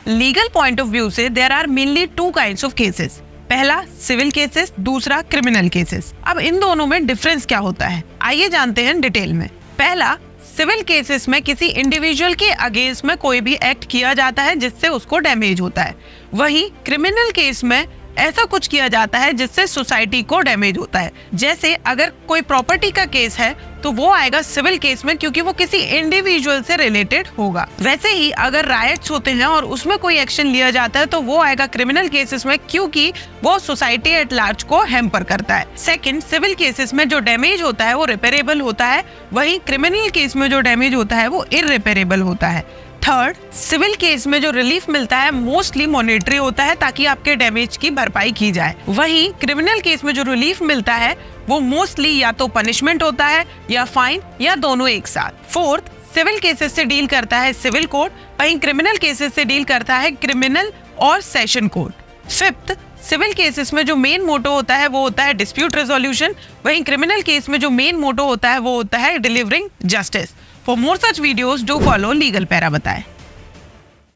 Legal point of view से there are mainly two kinds of cases. पहला civil cases, दूसरा criminal cases. अब इन दोनों में डिफरेंस क्या होता है, आइए जानते हैं डिटेल में। पहला, सिविल केसेस में किसी इंडिविजुअल के अगेंस्ट में कोई भी एक्ट किया जाता है जिससे उसको डैमेज होता है। वहीं क्रिमिनल केस में ऐसा कुछ किया जाता है जिससे सोसाइटी को डैमेज होता है। जैसे अगर कोई प्रॉपर्टी का केस है तो वो आएगा सिविल केस में, क्योंकि वो किसी इंडिविजुअल से रिलेटेड होगा। वैसे ही अगर राइट्स होते हैं और उसमें कोई एक्शन लिया जाता है तो वो आएगा क्रिमिनल केसेस में, क्योंकि वो सोसाइटी एट लार्ज को हैम्पर करता है। सेकंड, सिविल केसेस में जो डैमेज होता है वो रिपेरेबल होता है, वहीं क्रिमिनल केस में जो डैमेज होता है वो इररिपेरेबल होता है। थर्ड, सिविल केस में जो रिलीफ मिलता है मोस्टली मॉनेटरी होता है ताकि आपके डैमेज की भरपाई की जाए। वहीं क्रिमिनल केस में जो रिलीफ मिलता है वो मोस्टली या तो पनिशमेंट होता है या फाइन या दोनों एक साथ। फोर्थ, सिविल केसेस से डील करता है सिविल कोर्ट, वहीं क्रिमिनल केसेस से डील करता है क्रिमिनल और session court. Fifth, civil cases में जो मेन मोटो होता है वो होता है डिस्प्यूट रेजोल्यूशन, वहीं क्रिमिनल केस में जो मेन मोटो होता है वो होता है delivering justice. For more such videos, do follow Legal Para बताएं।